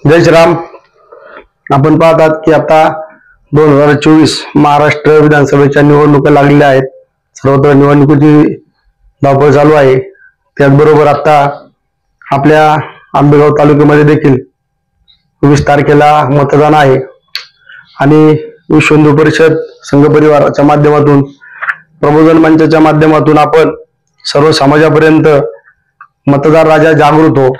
जय श्रीराम. आपण पाहतात की आता 2024 महाराष्ट्र विधानसभेच्या निवडणुका लागलेल्या आहेत. सर्वत्र निवडणुकीची धावपळ चालू आहे. त्याचबरोबर आता आपल्या आंबेगाव तालुक्यामध्ये देखील 20 तारखेला मतदान आहे आणि विश्व हिंदू परिषद संघ परिवाराच्या माध्यमातून, प्रबोधन मंचाच्या माध्यमातून आपण सर्व समाजापर्यंत मतदार राजा जागृत हो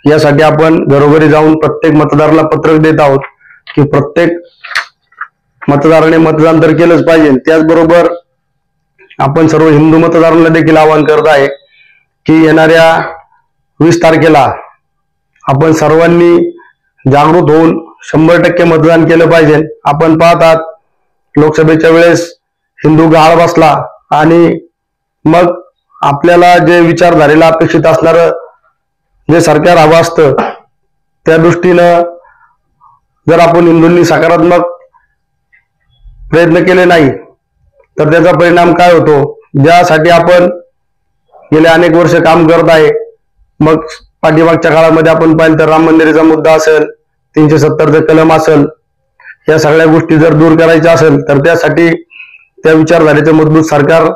यासाठी आपण घरोघरी जाऊन प्रत्येक मतदाराला पत्रक देत आहोत की प्रत्येक मतदाराने मतदान तर केलंच पाहिजे. त्याचबरोबर आपण सर्व हिंदू मतदारांना देखील आवाहन करत आहे की येणाऱ्या 20 तारखेला आपण सर्वांनी जागृत होऊन 100% मतदान केलं पाहिजे. आपण पाहतात लोकसभेच्या वेळेस हिंदू गहाळ बसला आणि मग आपल्याला जे विचारधारेला अपेक्षित असणारं जे सरकार हवं असतं त्या दृष्टीनं जर आपण हिंदूंनी सकारात्मक प्रयत्न केले नाही तर त्याचा परिणाम काय होतो, ज्यासाठी आपण गेले अनेक वर्ष काम करत आहे. मग पाठीमागच्या काळामध्ये आपण पाहिलं तर राम मंदिराचा मुद्दा असेल, 370चं कलम असेल, या सगळ्या गोष्टी जर दूर करायच्या असेल तर त्यासाठी त्या विचारधारेचं मजबूत सरकार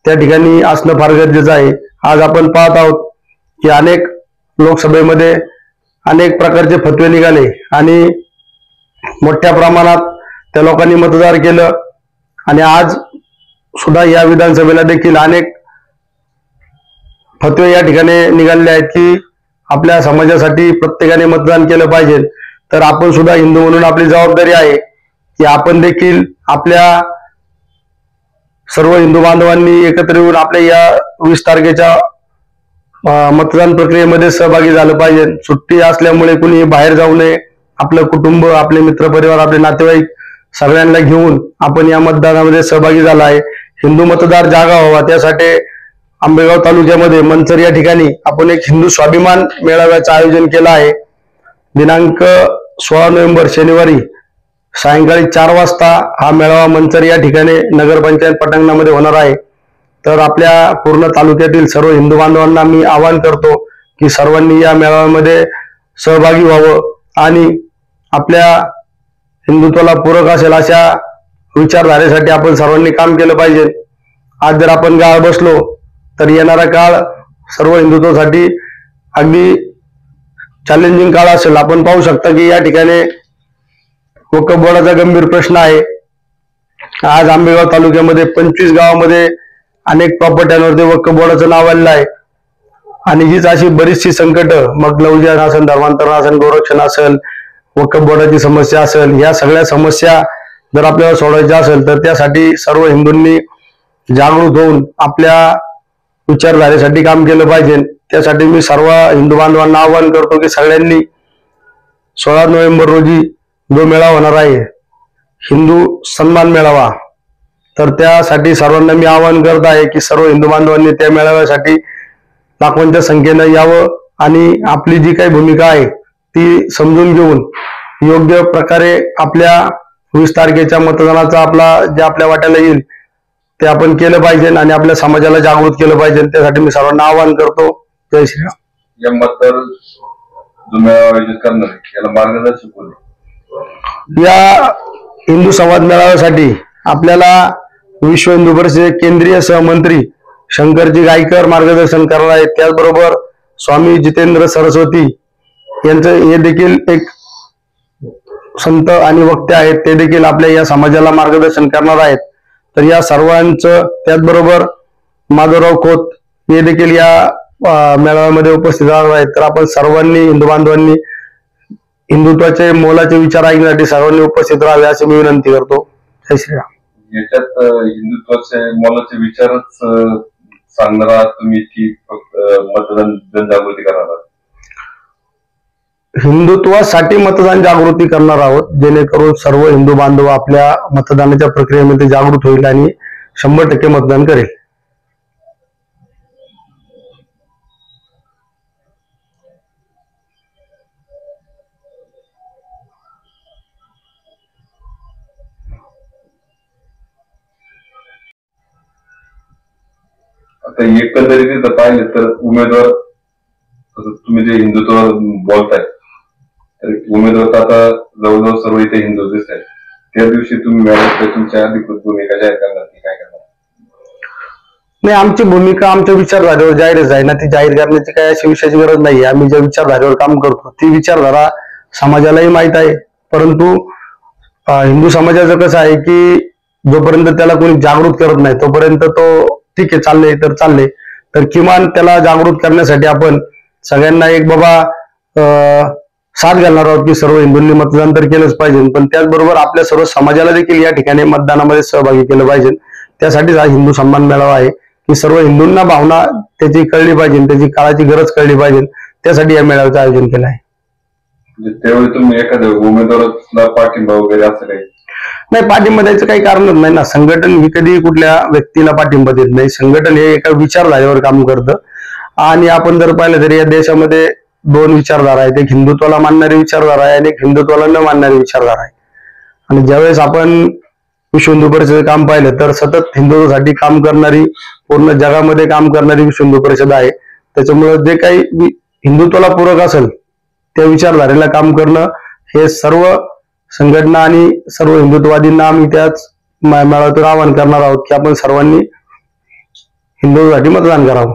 त्या ठिकाणी असणं फार गरजेचं आहे. आज आपण पाहत आहोत की अनेक लोकसभेमध्ये अनेक प्रकारचे फतवे निघाले आणि मोठ्या प्रमाणात त्या लोकांनी मतदान केलं आणि आज सुद्धा या विधानसभेला देखील अनेक फतवे या ठिकाणी निघालेले आहेत की आपल्या समाजासाठी प्रत्येकाने मतदान केलं पाहिजे. तर आपण सुद्धा हिंदू म्हणून आपली जबाबदारी आहे की आपण देखील आपल्या सर्व हिंदू बांधवांनी एकत्र येऊन आपल्या या 20 तारखेच्या मतदान प्रक्रियेमध्ये सहभागी झालं पाहिजे. सुट्टी असल्यामुळे कुणी बाहेर जाऊ नये. आपलं कुटुंब, आपले मित्रपरिवार, आपले नातेवाईक सगळ्यांना घेऊन आपण या मतदानामध्ये सहभागी झाला आहे. हिंदू मतदार जागा व्हावा त्यासाठी आंबेगाव तालुक्यामध्ये मंचर या ठिकाणी आपण एक हिंदू स्वाभिमान मेळाव्याचं आयोजन केलं आहे. दिनांक 16 नोव्हेंबर शनिवारी सायंकाळी 4 वाजता हा मेळावा मंचर या ठिकाणी नगरपंचायत पटांगणामध्ये होणार आहे. तर आपल्या पूर्ण तालुक्यातील सर्व हिंदू बांधवांना मी आवाहन करतो की सर्वांनी या मेळाव्यामध्ये सहभागी व्हावं आणि आपल्या हिंदुत्वाला पूरक असेल अशा विचारधारेसाठी आपण सर्वांनी काम केलं पाहिजे. आज जर आपण गाळ बसलो तर येणारा काळ सर्व हिंदुत्वासाठी अगदी चॅलेंजिंग काळ असेल. आपण पाहू शकता की या ठिकाणी वक्फ बोर्डाचा गंभीर प्रश्न आहे. आज आंबेगाव तालुक्यामध्ये 25 गावामध्ये अनेक प्रॉपर्ट्यांवरती वक्फ बोर्डाचं नाव आलेलं आहे आणि हीच अशी बरीचशी संकट, मग लवजन असेल, धर्मांतरण असेल, गोरक्षण असेल, वक्फ बोर्डाची समस्या असेल, या सगळ्या समस्या जर आपल्याला सोडवायच्या असेल तर त्यासाठी सर्व हिंदूंनी जागृत होऊन आपल्या विचारधारेसाठी काम केलं पाहिजे. त्यासाठी मी सर्व हिंदू बांधवांना आवाहन करतो की सगळ्यांनी 16 नोव्हेंबर रोजी जो मेळावा होणार आहे हिंदू सन्मान मेळावा, तर त्यासाठी सर्वांना मी आवाहन करत आहे की सर्व हिंदू बांधवांनी त्या मेळाव्यासाठी लाखोंच्या संख्येनं यावं आणि आपली जी काही भूमिका आहे ती समजून घेऊन योग्य प्रकारे आपल्या 20 तारखेच्या मतदानाचा आपल्या वाट्याला येईल ते आपण केलं पाहिजे आणि आपल्या समाजाला जागृत केलं पाहिजे. त्यासाठी मी सर्वांना आवाहन करतो. जय श्रीराम. या मतदार जो मेळावा आयोजित करणार याला मार्गदर्शक कोण? या हिंदू संवाद मेळाव्यासाठी आपल्याला विश्व हिंदू परिषद केंद्रीय सहमंत्री शंकरजी गायकर मार्गदर्शन करणार आहेत. त्याचबरोबर स्वामी जितेंद्र सरस्वती यांचं हे देखील एक संत आणि वक्ते आहेत, ते देखील आपल्या या समाजाला मार्गदर्शन करणार आहेत. तर या सर्वांचं, त्याचबरोबर माधवराव खोत हे देखील या मेळाव्यामध्ये उपस्थित राहणार आहेत. तर आपण सर्वांनी, हिंदू बांधवांनी हिंदुत्वाचे मोलाचे विचार ऐकण्यासाठी सर्वांनी उपस्थित राहावे अशी मी विनंती करतो. जय श्रीराम. याच्यात हिंदुत्वाचे मोलाचे विचारच सांगणार आहात तुम्ही की फक्त मतदान जनजागृती करणार आहात? हिंदुत्वासाठी मतदान जागृती करणार आहोत, जेणेकरून सर्व हिंदू बांधव आपल्या मतदानाच्या प्रक्रियेमध्ये जागृत होईल आणि 100% मतदान करेल. आता एकंदरीत पाहिलं तर उमेदवार तुम्ही जे हिंदुत्व बोलताय तर उमेदवार तर आता जवळजवळ सर्व इथे हिंदू दिसत आहेत. त्या दिवशी तुम्ही मॅरेज तुमच्या अधिकृत भूमिका जाहीर करणार की काय करणार? नाही, आमची भूमिका आमच्या विचारधारेवर जाहीरच आहे ना. ती जाहीर करण्याची काही अशी विषयाची गरज नाही. आम्ही ज्या विचारधारेवर काम करतो ती विचारधारा समाजालाही माहित आहे. परंतु हिंदू समाजाचं कसं आहे की जोपर्यंत त्याला कोणी जागृत करत नाही तोपर्यंत तो ठीक आहे चालले तर चालले. तर किमान त्याला जागृत करण्यासाठी आपण सगळ्यांना एक बाबा साथ घालणार आहोत की सर्व हिंदूंनी मतदान तर केलंच पाहिजे, पण त्याचबरोबर आपल्या सर्व समाजाला देखील या ठिकाणी मतदानामध्ये सहभागी केलं पाहिजे. त्यासाठीच हा हिंदू सन्मान मेळावा आहे की सर्व हिंदूंना भावना त्याची कळली पाहिजे, त्याची काळाची गरज कळली पाहिजे. त्यासाठी या मेळाव्याचं आयोजन केलं आहे. म्हणजे त्यावेळी तुम्ही एखाद्या उमेदवाराला पाठिंबा वगैरे असं काही? नाही, पाठिंबा द्यायचं काही कारणच नाही ना. संघटन ही कधी कुठल्या व्यक्तीला पाठिंबा देत नाही. संघटन हे एका विचारधारेवर काम करतं. आणि आपण जर पाहिलं तर या देशामध्ये दोन विचारधारा आहेत. एक हिंदुत्वाला मानणारी विचारधारा आहे आणि एक हिंदुत्वाला न मानणारी विचारधारा आहे. आणि ज्यावेळेस आपण विश्व हिंदू परिषदेचं काम पाहिलं तर सतत हिंदुत्वासाठी काम करणारी, पूर्ण जगामध्ये काम करणारी विश्व हिंदू परिषद आहे. त्याच्यामुळे जे काही हिंदुत्वाला पूरक असेल त्या विचारधारेला काम करणं हे सर्व संघटना आणि सर्व हिंदुत्ववादींना आम्ही त्याच मेळाव्यातून आवाहन करणार आहोत की आपण सर्वांनी हिंदूंसाठी मतदान करावं.